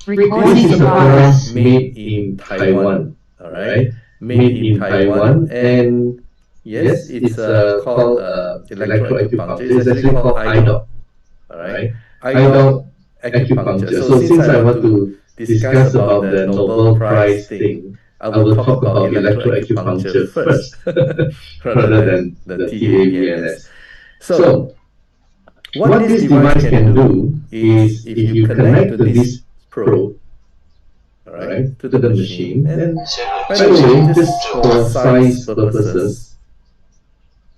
This is a product made in Taiwan. All right, made in Taiwan, and yes, it's called electroacupuncture. It's actually called IDOC. All right, IDOC acupuncture. So since I want to discuss about the Nobel Prize thing, I will talk about electroacupuncture first, rather than the TAVNS. So what this device can do is, if you connect to this probe, all right, to the machine, and by the way, just for size purposes,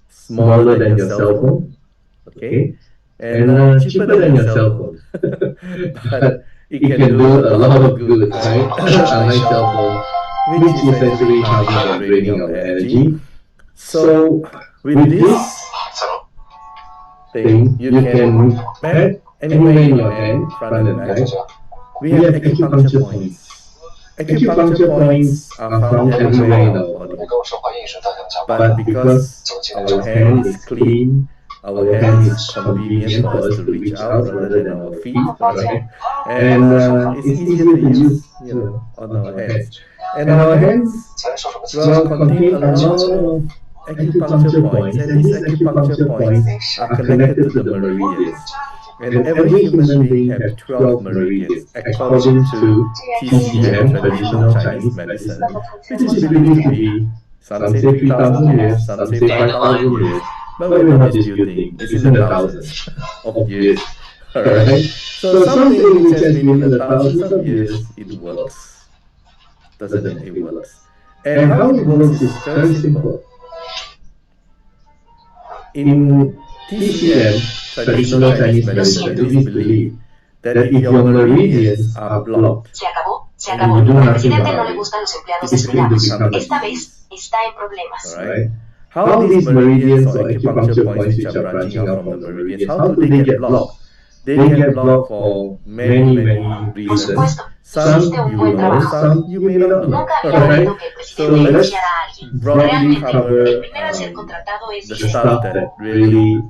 smaller than your cell phone, okay, and cheaper than your cell phone, but it can do a lot of good, right? Unlike cell phone, which is actually harming or draining our energy. So with this thing, you can pat anywhere in your hand, front and back. We have acupuncture points. Acupuncture points are found everywhere in our body. But because our hand is clean, our hand is convenient for us to reach out rather than our feet, right? And it's easier to use, on our hands. And our hands, well, contain a lot of acupuncture points, and these acupuncture points are connected to the meridians. And every human being has 12 meridians, according to TCM, traditional Chinese medicine, which is believed to be, some say 3,000 years, some say 5,000 years, but we're not disputing. It's in the thousands of years. Alright? So something which has been in the thousands of years, it works. Doesn't it? It works. And how it works is very simple. In TCM, traditional Chinese medicine, it is believed that if your meridians are blocked and you do nothing about it, it's going to become a disease. Alright? How these meridians or acupuncture points which are branching out from the meridians, how do they get blocked? They get blocked for many, many reasons. Some you know, some you may not know. Alright? So let's broadly cover the stuff that really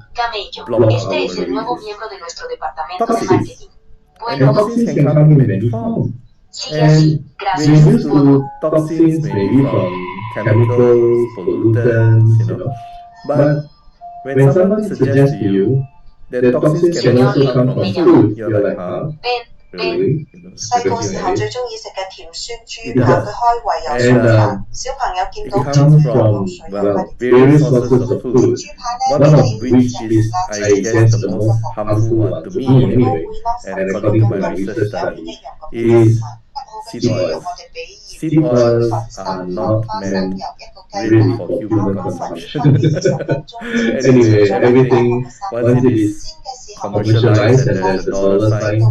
block our meridians. Toxins. And toxins can come in many forms. And we're used to toxins maybe from chemicals, pollutants, But when someone suggests to you that toxins can also come from food, you're like, huh? Really? Scratching your head? It does. And it comes from, well, various sources of food. One of which is, I guess, the most harmful one to me anyway, and according to my research study, is seed oils. Seed oils are not meant really for human consumption. Anyway, everything, once it is commercialized and there's a dollar sign,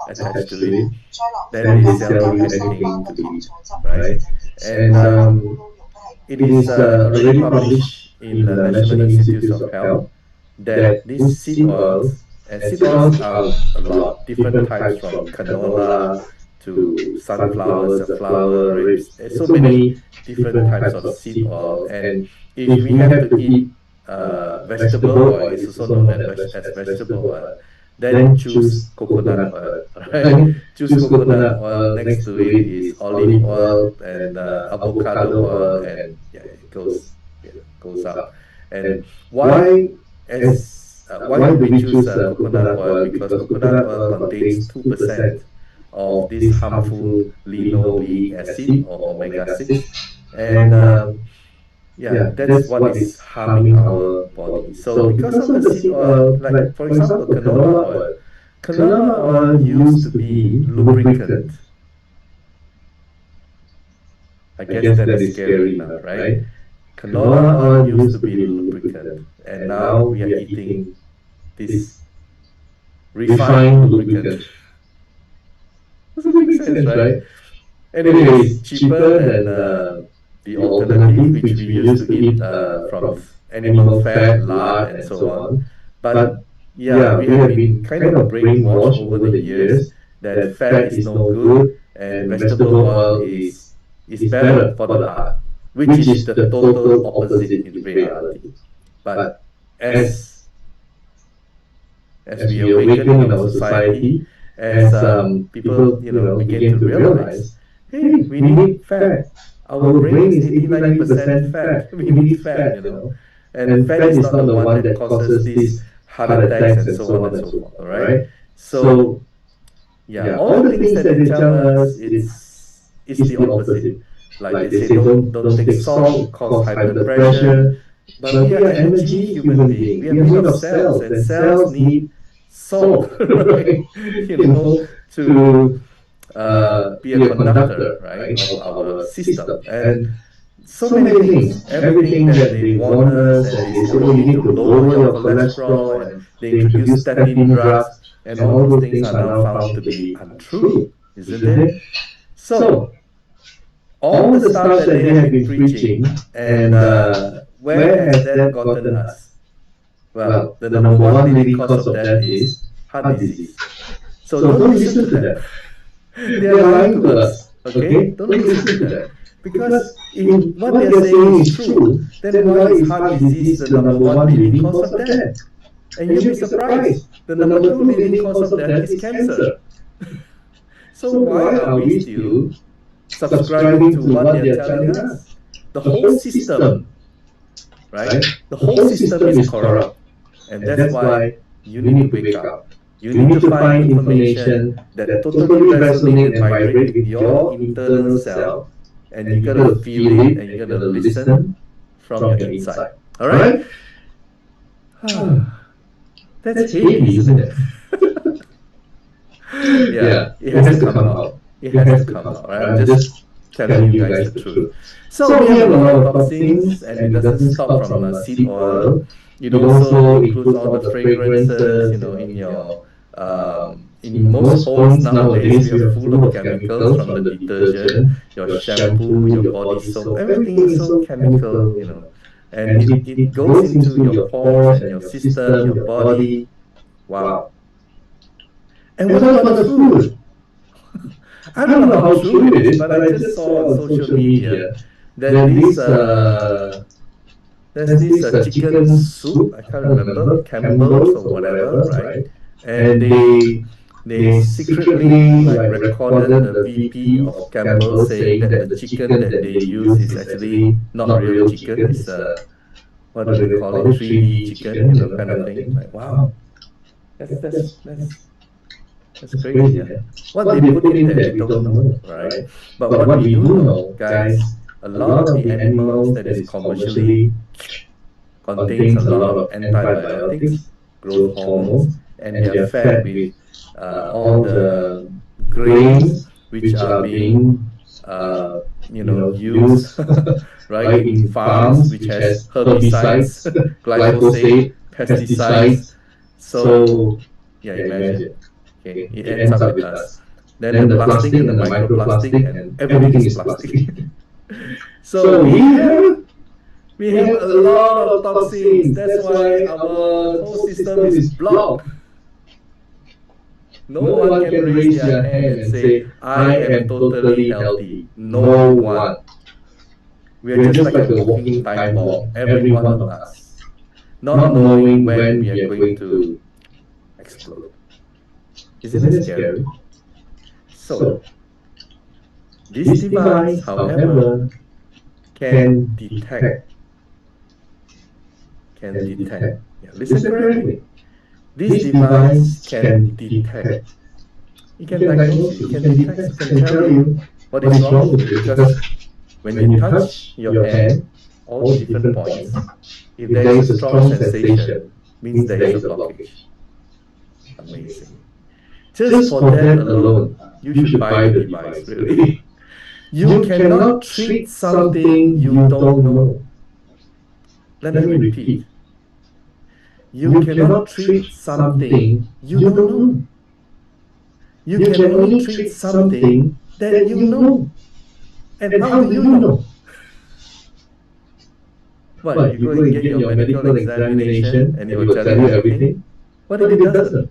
attached to it, then they sell you anything to eat, right? And it is already published in the National Institutes of Health that these seed oils, and seed oils are a lot, different types from canola to sunflower, safflower, rapeseed. There's so many different types of seed oil, and if we have to eat vegetable oil, it's also known as vegetable oil, then choose coconut oil, right? Choose coconut oil. Next to it is olive oil and avocado oil, and yeah, it goes up. And why do we choose coconut oil? Because coconut oil contains 2% of this harmful linoleic acid or omega-6, and yeah, that's what is harming our body. So because of the seed oil, like for example, canola oil used to be lubricant. I guess that is scary now, right? Canola oil used to be lubricant, and now we are eating this refined lubricant. Doesn't make sense, right? Anyway, it's cheaper than the alternative, which we used to eat from animal fat, lard, and so on. But yeah, we have been kind of brainwashed over the years that fat is no good and vegetable oil is better for the heart, which is the total opposite in reality. But as we awaken in our society, as people, begin to realize, hey, we need fat. Our brain is 80-90% fat. We need fat. And fat is not the one that causes these heart attacks and so on and so forth. All right. So yeah, all the things that they tell us, it's the opposite. Like they say, don't take salt, cause high blood pressure. But we are energy human being. We are made of cells, and cells need salt, right? To be a conductor, right, of our system. And so many things, everything that they warn us, and they say, oh, you need to lower your cholesterol, and they introduce statin drugs, and all those things are now found to be untrue, isn't it? So all the stuff that they have been preaching, and where has that gotten us? Well, the number one leading cause of death is heart disease. So don't listen to them. They are lying to us. Okay? Don't listen to them. Because if what they are saying is true, then why is heart disease the number one leading cause of death? And you'll be surprised. The number two leading cause of death is cancer. So why are we still subscribing to what they are telling us? The whole system, right? The whole system is corrupt. And that's why you need to wake up. You need to find information that totally resonate and vibrate with your internal self, and you gotta feel it, and you gotta listen from your inside. All right? That's heavy, isn't it? Yeah, it has to come out. It has to come out. Right? I'm just telling you guys the truth. So we have a lot of toxins, and it doesn't stop from seed oil. It also includes all the fragrances, in most homes nowadays, we are full of chemicals, from the detergent, your shampoo, your body soap, everything is so chemical. And it goes into your pores and your system, your body. Wow. And what about the food? I don't know how true it is, but I just saw on social media that there's this chicken soup, I can't remember, Campbell's or whatever, right? And they secretly recorded the VP of Campbell saying that the chicken that they use is actually not real chicken. It's what do they call it? 3D chicken, kind of thing. Like, wow, that's crazy. Yeah. What they put in there, we don't know, right? But what we do know, guys, a lot of the animals that is commercially contains a lot of antibiotics, growth hormones, and they are fed with all the grains which are being used right in farms, which has herbicides, glyphosate, pesticides. So yeah, imagine. Okay, it ends up with us. Then the plastic and the microplastic and everything is plastic. So we have a lot of toxins. That's why our whole system is blocked. No one can raise their hand and say, I am totally healthy. No one. We are just like a walking time bomb, every one of us, not knowing when we are going to explode. Isn't it scary? So, this device, however, can detect. Yeah, listen correctly. This device can detect. It can diagnose you, it can detect, it can tell you what is wrong with you. Because when you touch your hand, all the different points, if there is a strong sensation, means there is a blockage. Amazing. Just for that alone, you should buy the device, really. You cannot treat something you don't know. Let me repeat. You cannot treat something you don't know. You can only treat something that you know. And how do you know? What, you go and get your medical examination and it will tell you everything? What if it doesn't?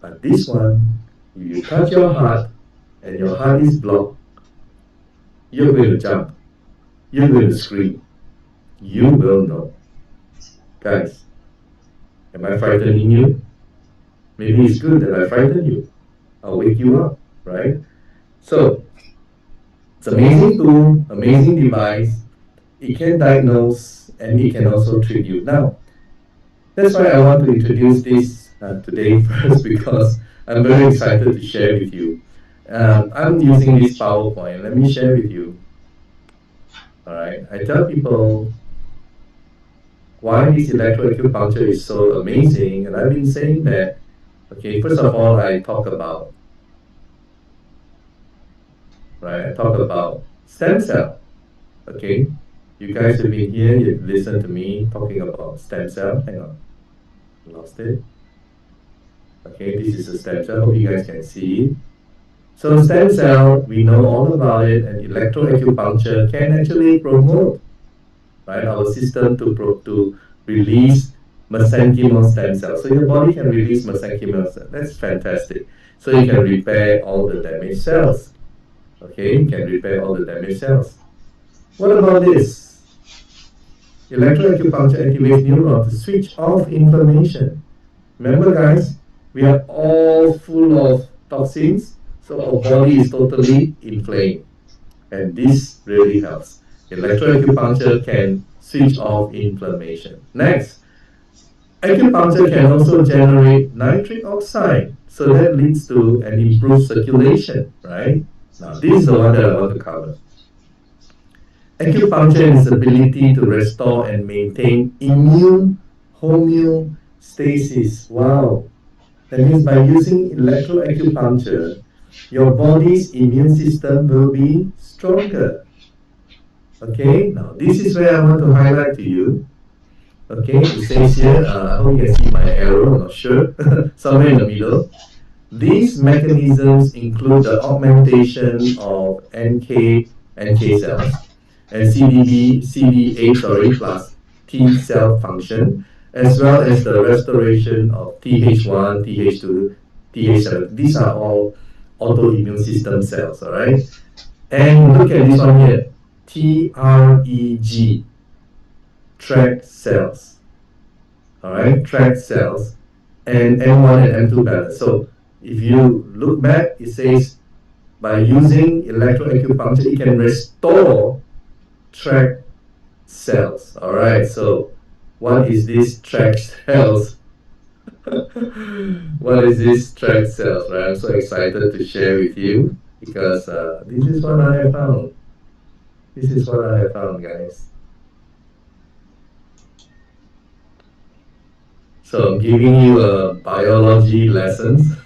But this one, if you touch your heart and your heart is blocked, you're going to jump. You're going to scream. You will know. Guys, am I frightening you? Maybe it's good that I frighten you. I'll wake you up, right? So it's amazing tool, amazing device. It can diagnose and it can also treat you. Now, that's why I want to introduce this today first because I'm very excited to share with you. I'm using this PowerPoint. Let me share with you. All right. I tell people why this electroacupuncture is so amazing, and I've been saying that. Okay, first of all, I talk about stem cell. Okay, you guys have been here. You've listened to me talking about stem cell. Hang on, lost it. Okay, this is a stem cell. Hope you guys can see it. So stem cell, we know all about it, and electroacupuncture can actually promote, right, our system to release mesenchymal stem cells. So your body can release mesenchymal cells. That's fantastic. So you can repair all the damaged cells. Okay, you can repair all the damaged cells. What about this? Electroacupuncture activates neuron to switch off inflammation. Remember, guys, we are all full of toxins, so our body is totally inflamed. And this really helps. Electroacupuncture can switch off inflammation. Next, acupuncture can also generate nitric oxide, so that leads to an improved circulation, right? Now, this is the one that I want to cover. Acupuncture and its ability to restore and maintain immune homeostasis. Wow. That means by using electroacupuncture, your body's immune system will be stronger. Okay, now this is where I want to highlight to you. Okay, it says here, I hope you can see my arrow, I'm not sure, somewhere in the middle. These mechanisms include the augmentation of NK cells and CD8 plus T cell function, as well as the restoration of Th1, Th2, Th7. These are all autoimmune system cells, all right? And look at this one here, TREG, tract cells, all right, tract cells, and M1 and M2 balance. So if you look back, it says by using electroacupuncture, it can restore tract cells. All right, so what is this tract cells? What is this tract cells, right? I'm so excited to share with you because this is what I have found. This is what I have found, guys. So I'm giving you a biology lessons.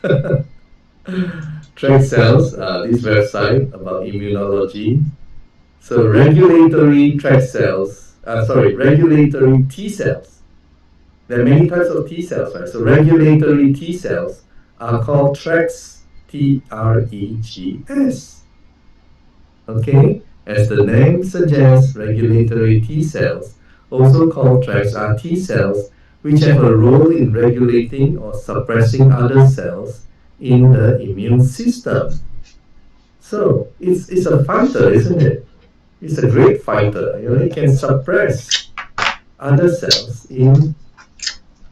Tract cells, this website about immunology. So regulatory tract cells, regulatory T cells. There are many types of T cells, right? So regulatory T cells are called tracts, Tregs. Okay? As the name suggests, regulatory T cells, also called tracts, are T cells which have a role in regulating or suppressing other cells in the immune system. So it's a fighter, isn't it? It's a great fighter. You know, it can suppress other cells in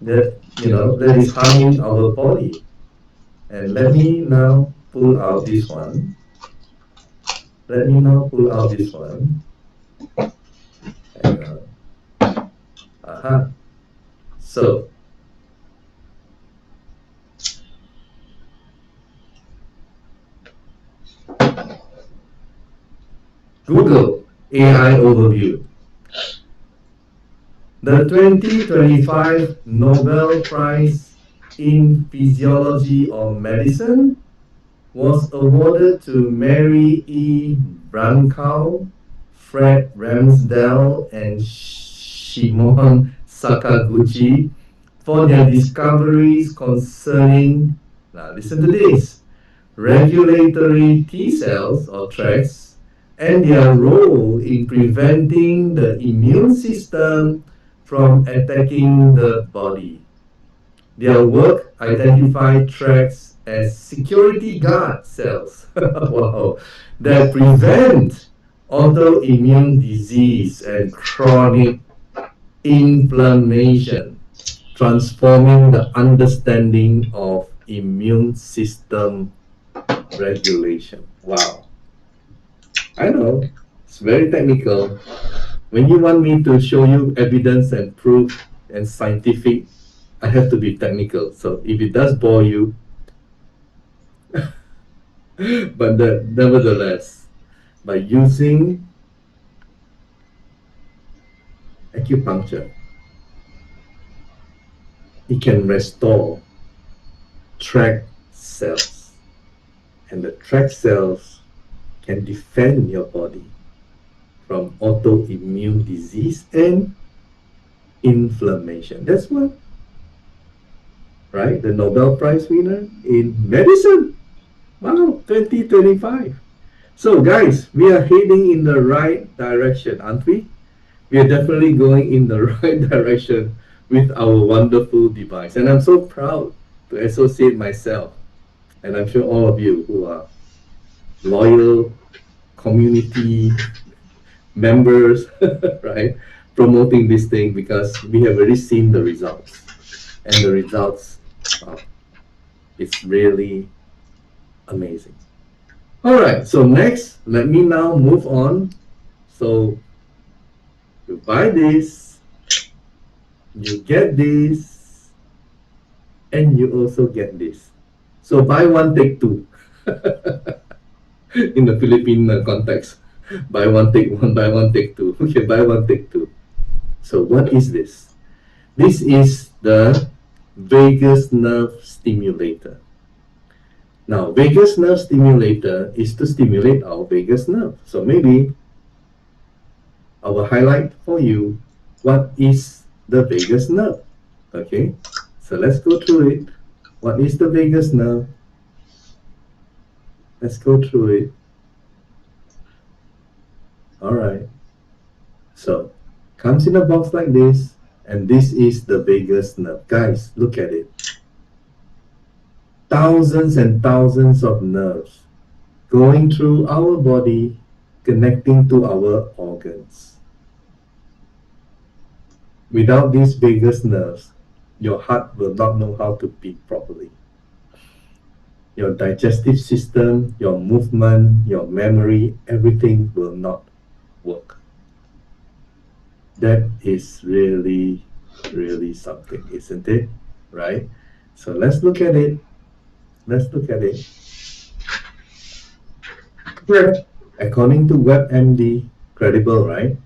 that that is harming our body. And let me now pull out this one. Hang on. Aha. So Google AI overview. The 2025 Nobel Prize in Physiology or Medicine was awarded to Mary E. Brankow, Fred Ramsdell, and Shimon Sakaguchi for their discoveries concerning, now listen to this, regulatory T cells or tracts and their role in preventing the immune system from attacking the body. Their work identified tracts as security guard cells wow, that prevent autoimmune disease and chronic inflammation, transforming the understanding of immune system regulation. Wow. I know, it's very technical. When you want me to show you evidence and proof and scientific, I have to be technical. So if it does bore you, but nevertheless, by using acupuncture, it can restore tract cells. And the tract cells can defend your body from autoimmune disease and inflammation. That's what, right? The Nobel Prize winner in medicine. Wow, 2025. So guys, we are heading in the right direction, aren't we? We are definitely going in the right direction with our wonderful device. And I'm so proud to associate myself, and I'm sure all of you who are loyal community members, right, promoting this thing, because we have already seen the results. And the results, wow, it's really amazing. All right, so next, let me now move on. So you buy this, you get this, and you also get this. So buy one, take two. In the Philippine context, buy one, take one, buy one, take two. Okay, buy one, take two. So what is this? This is the vagus nerve stimulator. Now, vagus nerve stimulator is to stimulate our vagus nerve. So maybe I will highlight for you what is the vagus nerve. Okay, so let's go through it. What is the vagus nerve? Let's go through it. All right. So, comes in a box like this, and this is the vagus nerve. Guys, look at it. Thousands and thousands of nerves going through our body, connecting to our organs. Without these vagus nerves, your heart will not know how to beat properly. Your digestive system, your movement, your memory, everything will not work. That is really, really something, isn't it? Right? So let's look at it. Let's look at it. According to WebMD, credible, right?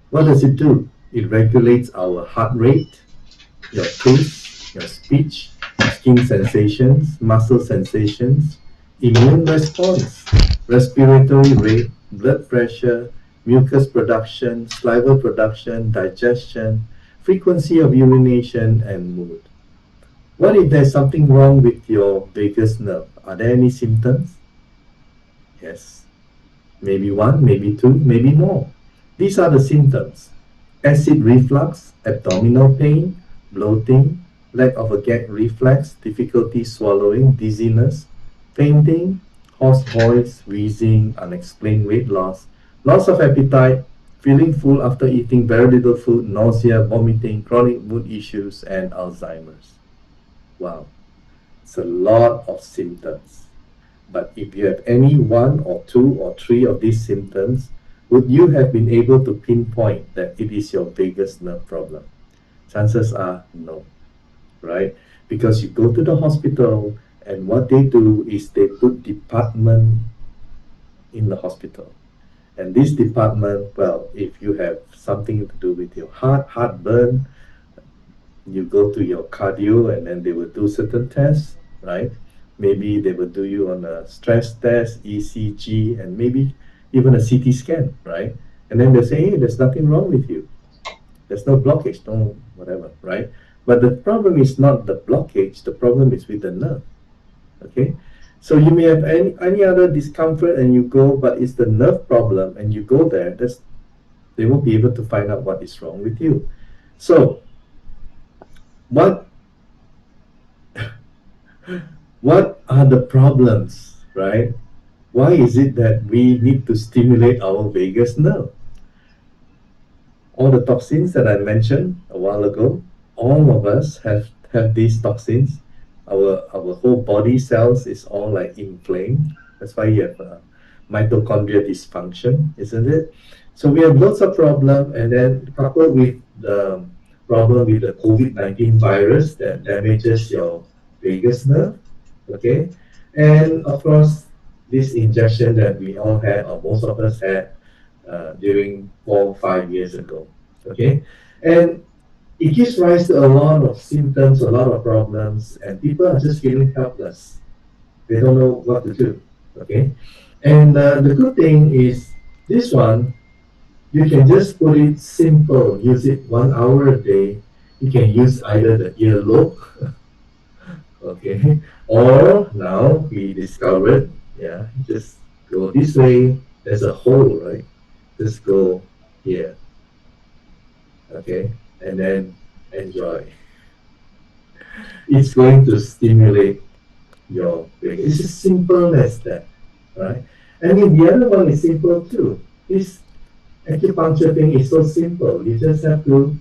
What does it do? It regulates our heart rate, your taste, your speech, skin sensations, muscle sensations, immune response, respiratory rate, blood pressure, mucus production, saliva production, digestion, frequency of urination, and mood. What if there's something wrong with your vagus nerve? Are there any symptoms? Yes. Maybe one, maybe two, maybe more. These are the symptoms: acid reflux, abdominal pain, bloating, lack of a gag reflex, difficulty swallowing, dizziness, fainting, hoarse voice, wheezing, unexplained weight loss, loss of appetite, feeling full after eating very little food, nausea, vomiting, chronic mood issues, and Alzheimer's. Wow, it's a lot of symptoms. But if you have any one or two or three of these symptoms, would you have been able to pinpoint that it is your vagus nerve problem? Chances are no, right? Because you go to the hospital, and what they do is they put department in the hospital. And this department, well, if you have something to do with your heartburn, you go to your cardio, and then they will do certain tests, right? Maybe they will do you on a stress test, ECG, and maybe even a CT scan, right? And then they say, hey, there's nothing wrong with you. There's no blockage, no whatever, right? But the problem is not the blockage, the problem is with the nerve, okay? So you may have any other discomfort and you go, but it's the nerve problem, and you go there, they won't be able to find out what is wrong with you. So, what are the problems, right? Why is it that we need to stimulate our vagus nerve? All the toxins that I mentioned a while ago, all of us have these toxins our whole body cells is all like inflamed. That's why you have mitochondria dysfunction, isn't it? So we have lots of problem, and then coupled with the problem with the COVID-19 virus that damages your vagus nerve, okay? And of course, this injection that we all had, or most of us had, during 4 or 5 years ago, okay? And it gives rise to a lot of symptoms, a lot of problems, and people are just feeling helpless. They don't know what to do, okay? And the good thing is, this one, you can just put it simple, use it 1 hour a day. You can use either the earlobe, okay, or now we discovered, yeah, just go this way, there's a hole, right? Just go here, okay, and then enjoy. It's going to stimulate your brain. It's as simple as that, right? I mean, the other one is simple too. This acupuncture thing is so simple. You just have to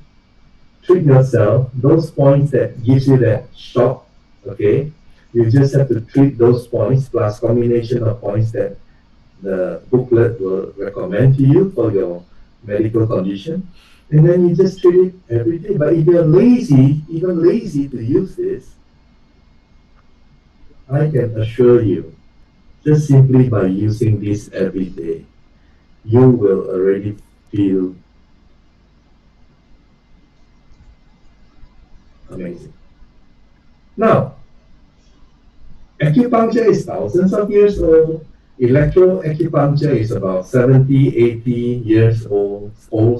treat yourself. Those points that gives you that shock, okay? You just have to treat those points plus combination of points that the booklet will recommend to you for your medical condition. And then you just treat it every day. But if you're lazy, even lazy to use this, I can assure you, just simply by using this every day, you will already feel amazing. Now, acupuncture is thousands of years old. Electroacupuncture is about 70, 80 years old,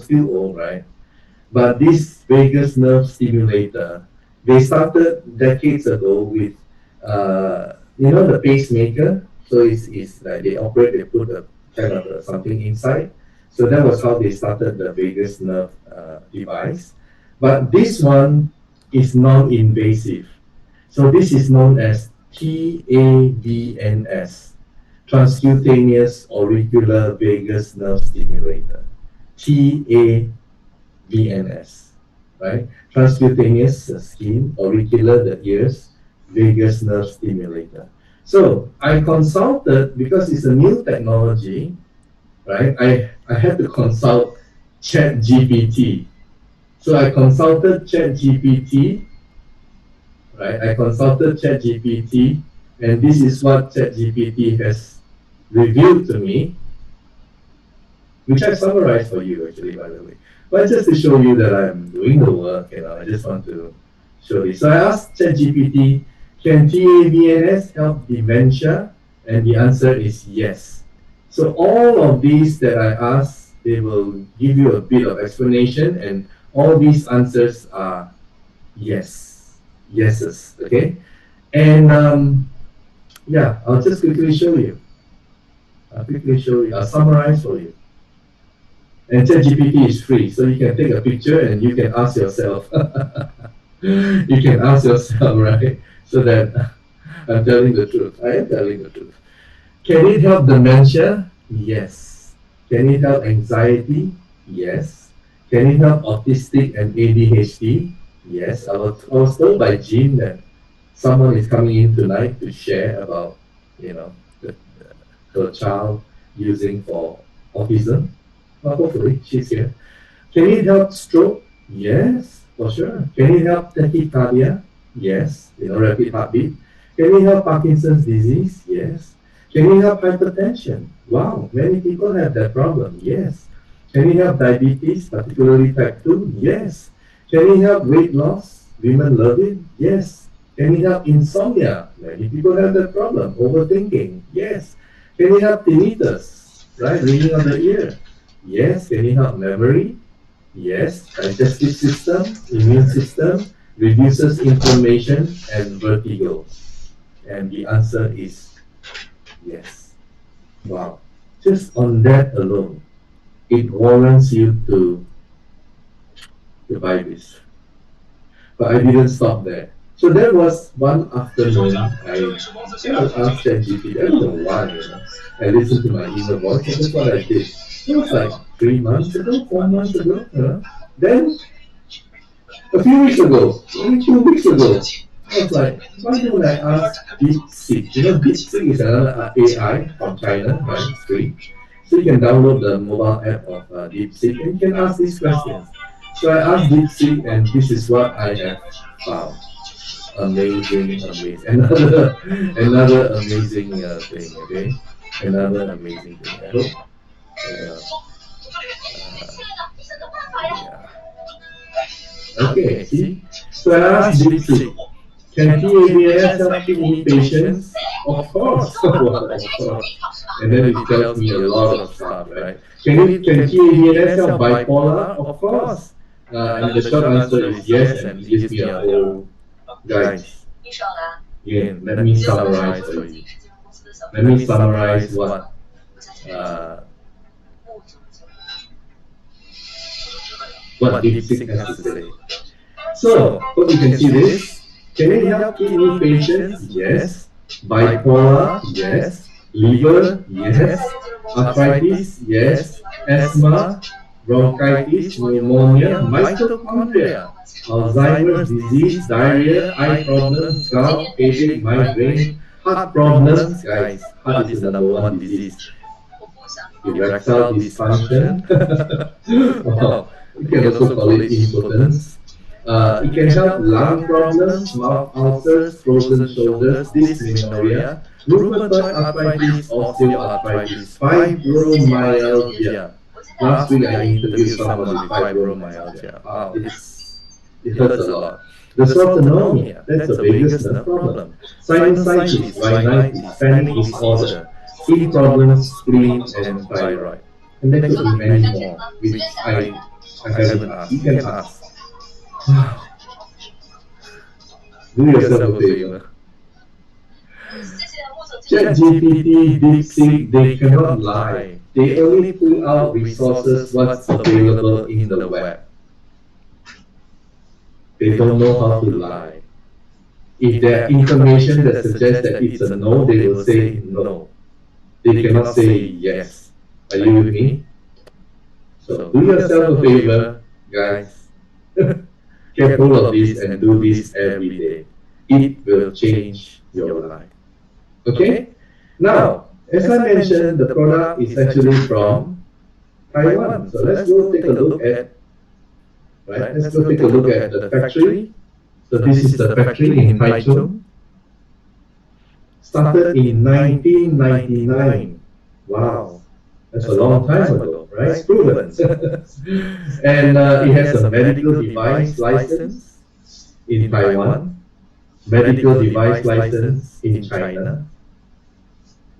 still old, right? But this vagus nerve stimulator, they started decades ago with, the pacemaker. So it's like they operate, they put a kind of something inside. So that was how they started the vagus nerve device. But this one is non-invasive. So this is known as TAVNS, transcutaneous auricular vagus nerve stimulator. TAVNS, right? Transcutaneous skin, auricular, the ears, vagus nerve stimulator. So I consulted, because it's a new technology, right? I had to consult ChatGPT. So I consulted ChatGPT, right? I consulted ChatGPT, and this is what ChatGPT has revealed to me, which I summarized for you actually, by the way. But just to show you that I'm doing the work, I just want to show this. So I asked ChatGPT, can TAVNS help dementia? And the answer is yes. So all of these that I asked, they will give you a bit of explanation, and all these answers are yes, yeses, okay? And yeah, I'll just quickly show you. I'll summarize for you. And ChatGPT is free, so you can take a picture and you can ask yourself. You can ask yourself, right? So that I'm telling the truth. I am telling the truth. Can it help dementia? Yes. Can it help anxiety? Yes. Can it help autistic and ADHD? Yes. I was told by Jean that someone is coming in tonight to share about, her child using for autism. Well, hopefully she's here. Can it help stroke? Yes, for sure. Can it help tachycardia? Yes, rapid heartbeat. Can it help Parkinson's disease? Yes. Can it help hypertension? Wow, many people have that problem. Yes. Can it help diabetes, particularly type 2? Yes. Can it help weight loss? Women love it. Yes. Can it help insomnia? Many people have that problem. Overthinking? Yes. Can it help tinnitus? Right? Ringing on the ear? Yes. Can it help memory? Yes. Digestive system, immune system, reduces inflammation and vertigo. And the answer is yes. Wow. Just on that alone, it warrants you to buy this. But I didn't stop there. So there was one afternoon, I asked ChatGPT, I don't know why, I listened to my inner voice, and that's what I did. It was like 3 months ago, 4 months ago, Then, a few weeks ago, only 2 weeks ago, I was like, why don't I ask DeepSeek? You know, DeepSeek is another AI from China, right? It's free. So you can download the mobile app of DeepSeek and you can ask these questions. So I asked DeepSeek, and this is what I have found. Amazing, amazing. Another amazing thing. Okay, another amazing thing. I hope. Yeah. Okay. See. So I asked DeepSeek, can PABNS help kidney patients? Of course. Wow, of course. And then it tells me a lot of stuff, right? Can PABNS help bipolar? Of course. And the short answer is yes, and it gives me a whole guys. Again, let me summarize for you. Let me summarize what DeepSeek has to say. So, hope you can see this. Can it help kidney patients? Yes. Bipolar? Yes. Liver? Yes. Arthritis? Yes. Asthma? Bronchitis? Pneumonia? Mitochondria? Alzheimer's disease? Diarrhea? Eye problems? Gout? Headache? Migraine? Heart problems? Guys, heart is the #1 disease. Erectile dysfunction. Wow. You can also call it impotence. It can help lung problems, mouth ulcers, frozen shoulders, dysmenorrhea, rheumatoid arthritis, osteoarthritis, fibromyalgia. Last week I interviewed someone with fibromyalgia. Wow, it hurts a lot. Dysautonomia, that's the biggest nerve problem. Sinusitis, rhinitis, panic disorder, skin problems, spleen, and thyroid. And there could be many more, which I haven't asked. You can ask. Do yourself a favor. ChatGPT, DeepSeek, they cannot lie. They only pull out resources what's available in the web. They don't know how to lie. If there are information that suggests that it's a no, they will say no. They cannot say yes. Are you with me? So do yourself a favor, guys. Get hold of this and do this every day. It will change your life. Okay? Now, as I mentioned, the product is actually from Taiwan. So let's go take a look at the factory. So this is the factory in Taichung. Started in 1999. Wow. That's a long time ago, right? It's proven. And it has a medical device license in Taiwan, medical device license in China.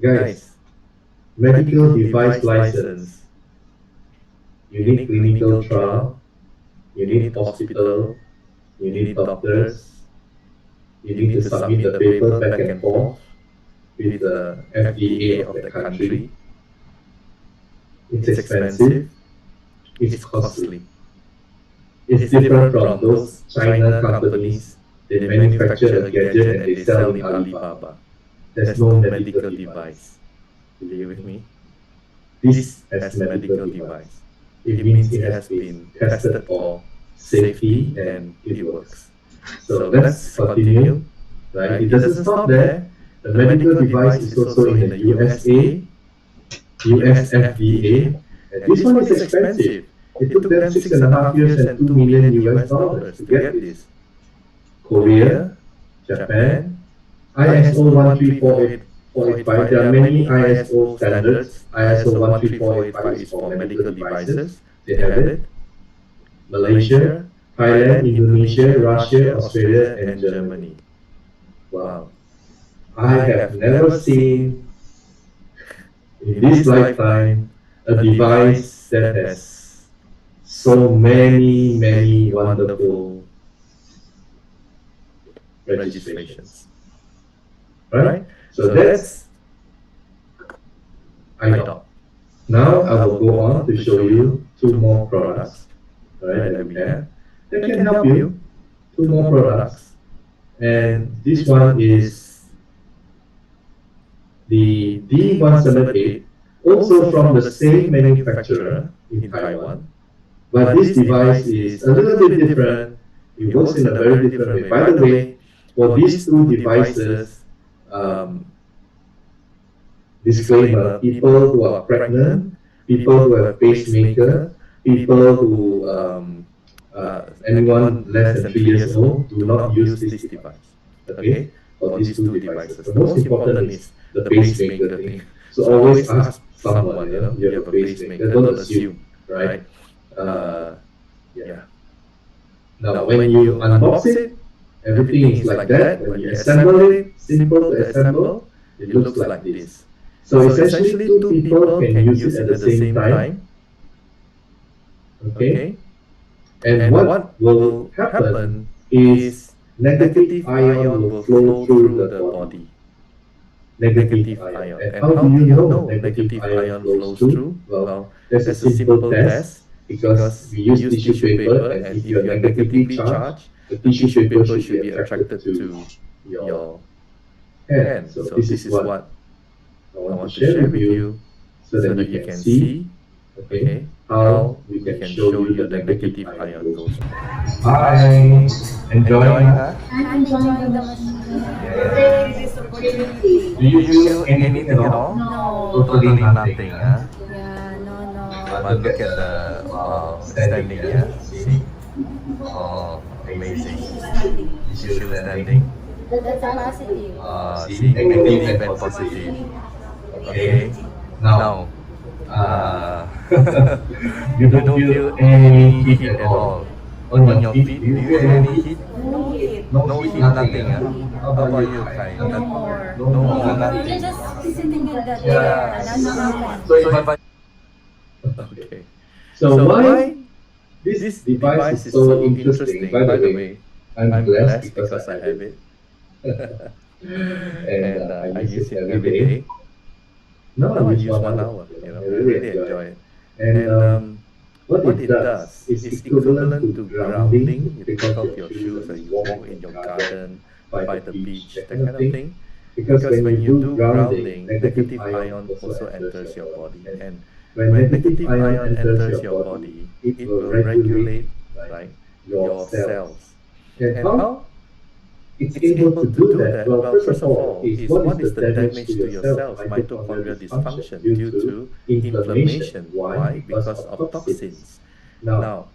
Guys, medical device license, you need clinical trial, you need hospital, you need doctors, you need to submit the paper back and forth with the FDA of the country. It's expensive, it's costly. It's different from those China companies. They manufacture a gadget and they sell in Alibaba. There's no medical device. Are you with me? This has medical device. It means it has been tested for safety and it works. So let's continue. Right? It doesn't stop there. The medical device is also in the USA, US FDA, and this one is expensive. It took them 6.5 years and $2 million US to get this. Korea, Japan, ISO 13485. There are many ISO standards. ISO 13485 is for medical devices. They have it. Malaysia, Thailand, Indonesia, Russia, Australia, and Germany. Wow. I have never seen in this lifetime a device that has so many wonderful registrations. Right? So that's iDoc. Now I will go on to show you 2 more products, right, that we have that can help you. 2 more products, and this one is the D178, also from the same manufacturer in Taiwan, but this device is a little bit different. It works in a very different way. By the way, For these two devices, disclaimer, people who are pregnant, people who have pacemaker, people who, anyone less than 3 years old, do not use this device. Okay, for these two devices. The most important is the pacemaker thing. So always ask someone, you have a pacemaker, don't assume, right? Yeah. Now, when you unbox it, everything is like that. When you assemble it, simple to assemble, it looks like this. So essentially, two people can use it at the same time. Okay? And what will happen is negative ion will flow through the body. Negative ion. And how do you know negative ion flows through? Well, there's a simple test because we use tissue paper, and if you're negatively charged, the tissue paper should be attracted to your hand. So this is what I want to share with you so that you can see, okay, how we can show you the negative ion goes. Hi, enjoying that? I'm enjoying the machine. Yeah. This opportunity. Do you feel anything at all? No. Totally nothing, huh? Yeah, no. But look at the standing, yeah? See? Oh, amazing. Is you still standing? That's a positive. See, negative and positive. Okay. Now, you don't feel any heat at all on your feet. Do you feel any heat? No heat. No heat, nothing. How about you, Kai? No more. No more, We're nothing. just sitting in the chair. Yeah. That's nothing. So if I... Okay. So why this device is so interesting? By the way, I'm blessed because I have it. And I use it every day. Now I use 1 hour. I really enjoy it. And what it does is equivalent to grounding. You take off your shoes and you walk in your garden, by the beach, that kind of thing. Because when you do grounding, negative ion also enters your body. And when negative ion enters your body, it will regulate, right, your cells. And how it's able to do that? Well, first of all, what is the damage to your cells? Mitochondrial dysfunction due to inflammation. Why? Because of toxins. Now,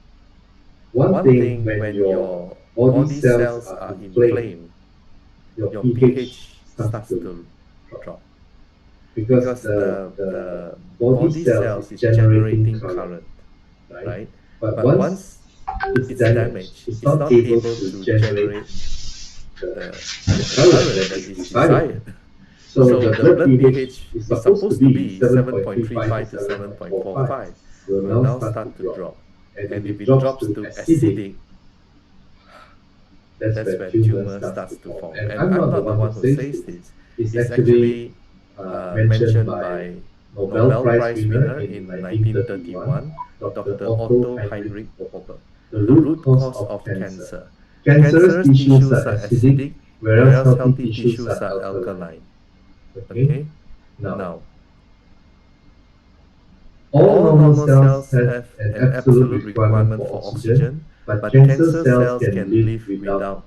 one thing when your body cells are inflamed, your pH starts to drop. Because the body cells is generating current, right? But once it's damaged, it's not able to generate the current that is desired. So the blood pH is supposed to be 7.35 to 7.45 will now start to drop. And if it drops to acidic, that's where tumor starts to form. And I'm not the one who says this. It's actually mentioned by Nobel Prize winner in 1931, Dr. Otto Heinrich Popper. The root cause of cancer. Cancerous tissues are acidic, whereas healthy tissues are alkaline. Okay? Now, all normal cells have an absolute requirement for oxygen, but cancer cells can live without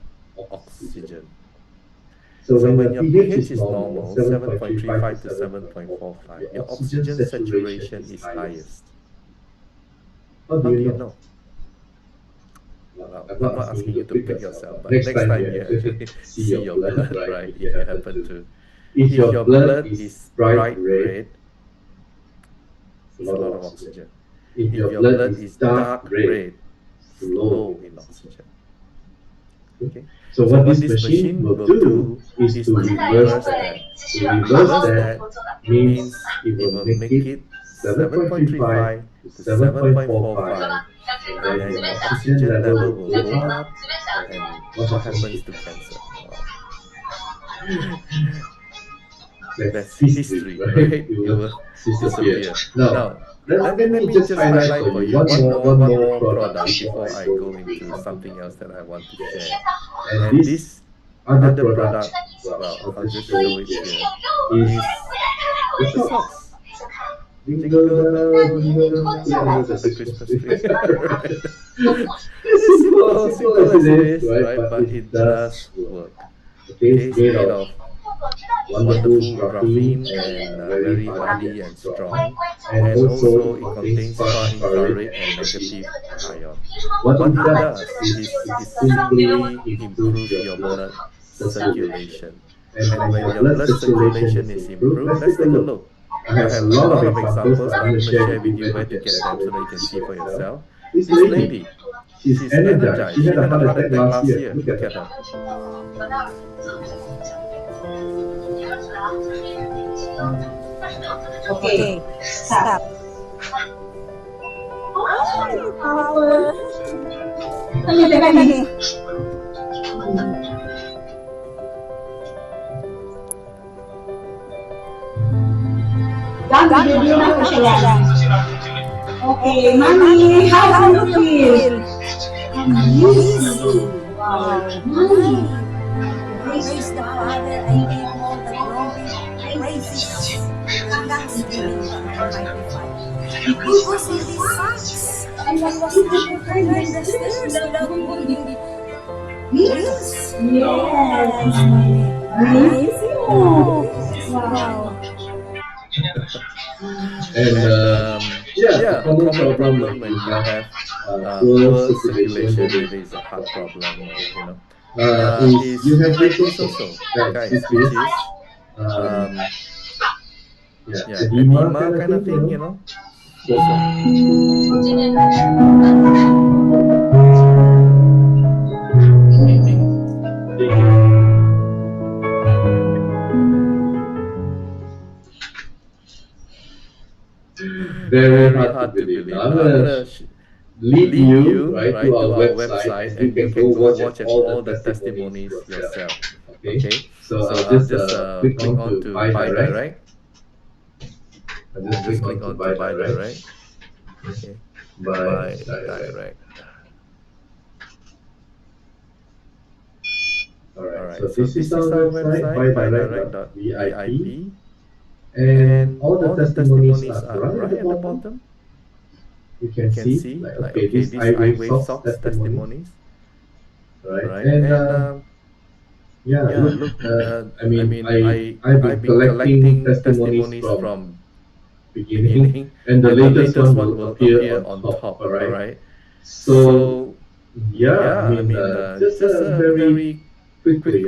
oxygen. So when your pH is normal, 7.35 to 7.45, your oxygen saturation is highest. How do you know? Well, I'm not asking you to pick yourself, but next time you actually see your blood, right, if you happen to. If your blood is bright red, it's a lot of oxygen. If your blood is dark red, it's low in oxygen. Okay. So what this machine will do is to reverse that. To reverse that means it will make it 7.35 to 7.45, and then your oxygen level will go up, and what happens to cancer? That's history, right? It will disappear. Now, let me just highlight for you one more product before I go into something else that I want to share. And this other product, well, I'll just show it here, is the socks. Jingle bell, jingle bell, that's the Christmas tree. Right? It's simple as it is, right? But it does work. Okay, it's made of wonderful graphene and very hardy and strong. And also it contains far infrared and negative ion. What it does is simply improve your blood circulation. And when your blood circulation is improved, let's take a look. I have a lot of examples, but I'm going to share with you where to get them so that you can see for yourself. This lady, she's energized. She had a heart attack last year. Look at her. Okay, stop. Power. Video na po siya. Okay, Mommy, how do you feel? Amazing. Wow. Mommy. Praise the Father, I give all the glory, praises, thanksgiving to Almighty Father. Because He sucks. I was able to climb the stairs without moving the wheels. Yes. Amazing. Wow. And yeah, a common problem when you have poor circulation, whether it's a heart problem or is you have this also, guys, which is edema kind of thing. Very hard to believe. Now I'm gonna lead you right to our website, and you can go watch all the testimonies yourself. Okay, so I'll just click on to buy direct. I'll just click on to buy direct. Okay, buy direct. Alright, so this is our website, buydirect.vip. And all the testimonies are right at the bottom. You can see, like, okay, these iWave socks testimonies. Right? And look, I've been collecting testimonies from beginning, and the latest one will appear on top, alright? So, just very quickly,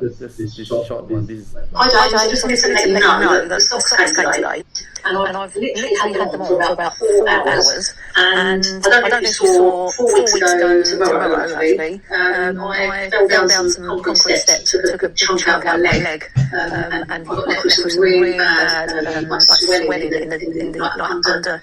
this short one, this is I just wanted to let you know that stocks came today, and I've literally had them on for about 4 hours, and I don't know if you saw 4 weeks ago tomorrow actually, I fell down some concrete steps, took a big chunk out my leg, and I got left with some really bad like swelling in the like under the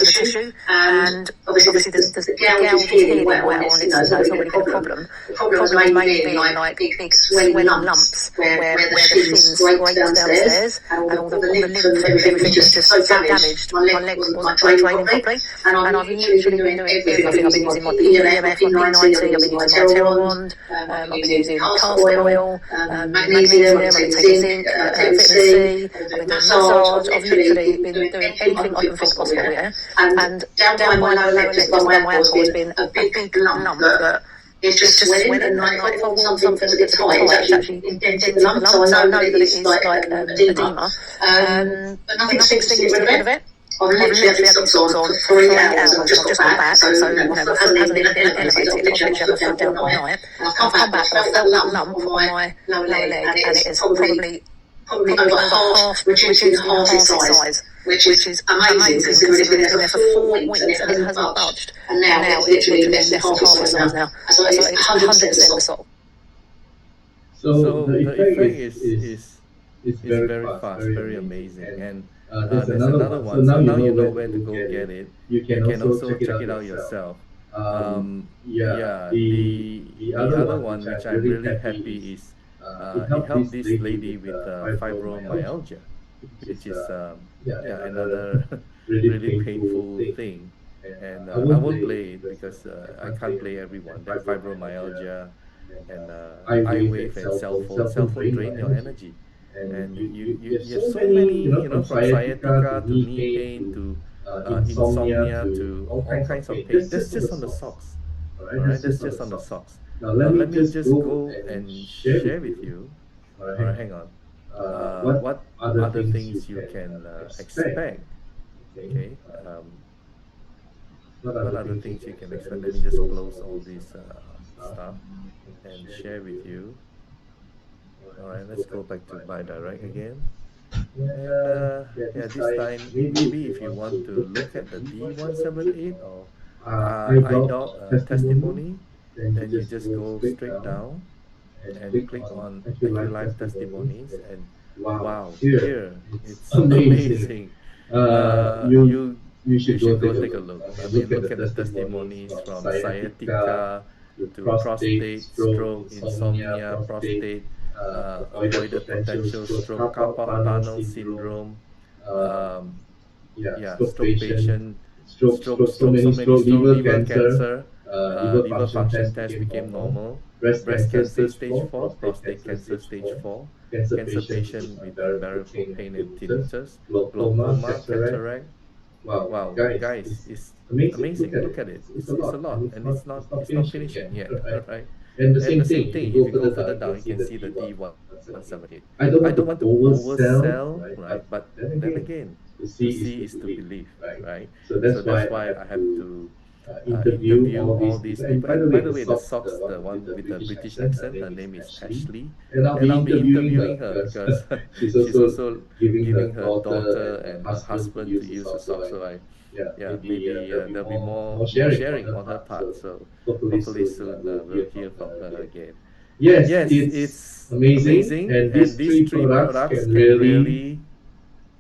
tissue, and obviously the gouge is healing well, and it's not really been a problem. The problem has mainly been like big swelling lumps where the skin scraped downstairs, and all the lymph and everything was just so damaged. My leg wasn't draining properly, and I've literally been doing everything. I've been using my EMF, my P90, I've been using my Terra wand, I've been using castor oil, magnesium, I've been taking zinc, vitamin C, I've been doing massage. I've literally been doing anything I can think possible here. And down my lower leg, just by my ankle, has been a big lump that it's just swelling, and like if I want something that's a bit tight, it's actually indenting the lump, so I know that it's like edema. But nothing seems to get rid of it. I've literally had these socks on for 3 hours, and I've just got back, so my foot hasn't been elevated. I've literally had my foot down all night. I've come back, and I've felt that lump on my lower leg, and it is probably over half, reducing half its size, which is amazing considering it's been there for 4 weeks and it hasn't budged. And now it's literally less than half its size now. So it's 100% resolved. So the effect is very fast, very amazing. And there's another one. So now you know where to go get it. You can also check it out yourself. The other one which I'm really happy is it helped this lady with fibromyalgia, which is another really painful thing. And I won't play it because I can't play everyone. That fibromyalgia and eye wave and cell phone drain your energy. And you have so many, from sciatica to knee pain to insomnia to all kinds of pain. That's just on the socks. Alright, that's just on the socks. Now let me just go and share with you. All right, hang on. What other things you can expect? Okay. What other things you can expect? Let me just close all this stuff and share with you. All right, let's go back to Buy Direct again. And yeah, this time, maybe if you want to look at the D178 or IDOC testimony, then you just go straight down and click on Aculife testimonies. And wow, here it's amazing. You should go take a look. I mean, look at the testimonies from sciatica to prostate, stroke, insomnia, prostate, avoided potential stroke, carpal tunnel syndrome, um, yeah, stroke patient, stroke, so many stroke, liver cancer, liver function test became normal, breast cancer stage 4, prostate cancer stage 4, cancer patient with unbearable pain and tinnitus, glaucoma, cataract. Wow, guys, it's amazing. Look at it. It's a lot, and it's not finishing yet, right? And the same thing, if you go further down, you can see the D178. I don't want to oversell, right? But then again, to see is to believe, right? So that's why I have to interview all these people. And by the way, the socks, the one with the British accent, her name is Ashley, and I'll be interviewing her because she's also giving her daughter and her husband to use the socks. So yeah, maybe there'll be more sharing on her part. So hopefully soon we'll hear from her again. Yes, it's amazing, and these three products can really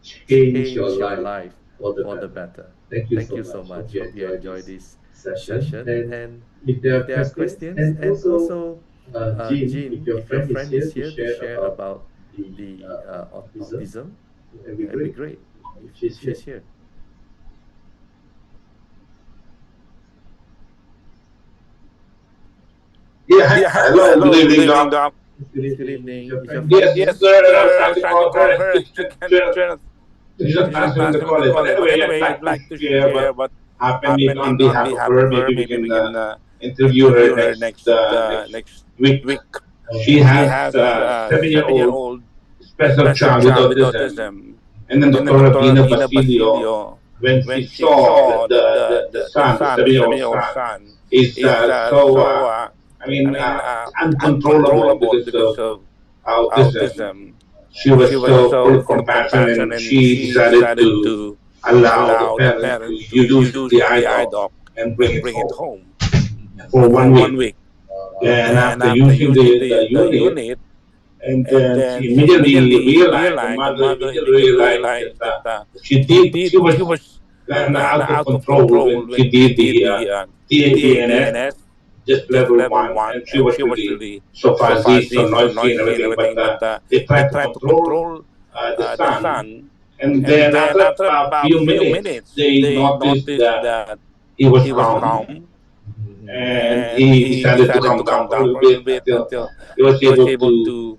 change your life for the better. Thank you so much. Hope you enjoy this session. And if there are questions, and also, Jean, if your friend is here to share about the autism, it'd be great if she's here. Yeah, hello, good evening, Doc. Good evening. Is your Yes, friend here? yes, sir. I was trying to call her. She's not answering the call. But anyway, I'd like to share what happened on behalf of her. Maybe we can interview her next week. She has a 7-year-old special child with autism. And then Dr. Ravina Basilio, when she saw the son, the 7-year-old son, is uncontrollable because of autism. She was so full of compassion, and she decided to allow the parents to use the eye doc and bring it home for 1 week. And after using the unit, and then she immediately realized, the mother immediately realized that she was kind of out of control when she did the TADNS, just level 1, and she was really so fuzzy, so noisy and everything. But they tried to control the son, and then after a few minutes, they noticed that he was calm, and he decided to calm down for a little bit until he was able to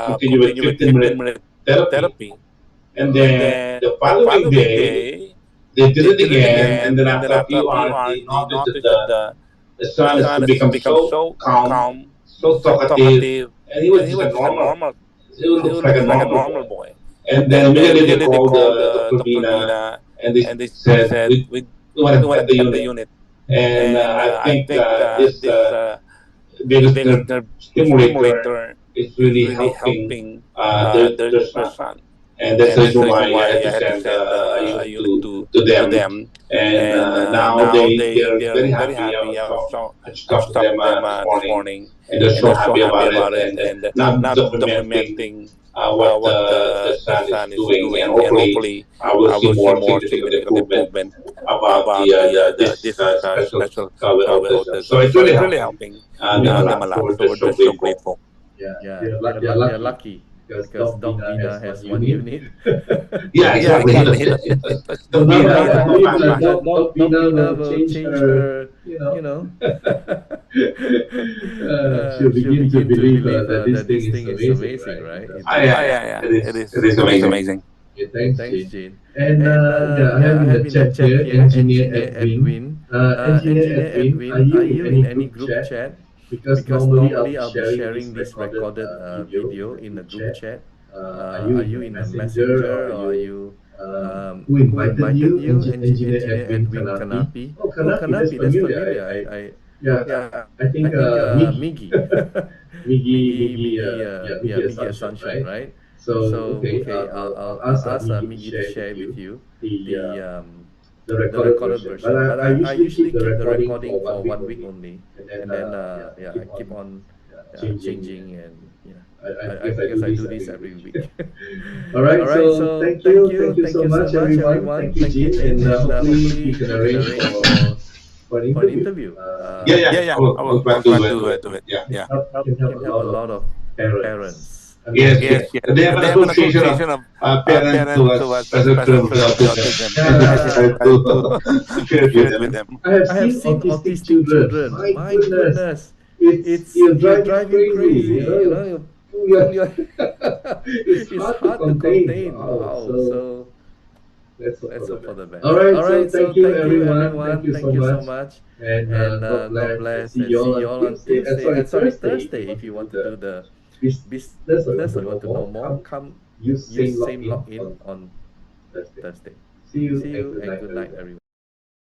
continue with 15-minute therapy. And then the following day, they did it again, and then after a few hours, they noticed that the son has become so calm, so talkative, and he was just a normal, he looks like a normal boy. And then immediately they called Dr. Vina, and they said, we want to cut the unit. And I think this vagus nerve stimulator is really helping their son. And that's the reason why I had to send a unit to them. And now they're very happy. I just talked to them this morning, and they're so happy about it. And now documenting what the son is doing. And hopefully I will see more significant improvement about this special child with autism. So it's really helping them a lot. So we're just so grateful. Yeah, they're lucky because Doc Vina has one unit. Yeah, exactly. Doc Vina will change her, she'll begin to believe that this thing is amazing, right? Yeah. It is amazing. Thanks, Jane. And I have in the chat here, Engineer Edwin. Engineer Edwin, are you in any group chat? because normally I'll be sharing this recorded video in a group chat. Are you in a messenger, or are you who invited you? Engineer Edwin Kanapi. Oh, Kanapi, that's familiar. Yeah, I think Miggy, Miggy Assumption, right? So okay, I'll ask Miggy to share with you the recorded version. But I usually keep the recording for 1 week only, and then yeah, I keep on changing, and yeah, I guess I do this every week. All right, so thank you so much, everyone. Thank you, Jin, and hopefully you can arrange for an interview. Yeah, yeah. I'll try to do it. Yeah. Can help a lot of parents. I mean, Yes, yes, yes. they They have have an an association of association of parents who parents have who has special special children with children with autism. autism. I I just just try try to to share share it it with with them. them. I have seen autistic children. My goodness, it's you drive you crazy. You know, you pull your it's hard to contain. Wow. So let's hope for the best. All right, so thank you, everyone. Thank you so much, and God bless. And see you all on Tuesday. Sorry, Thursday. If you want to do the business, or you want to know more, come use same login on Thursday. See you and good night, everyone.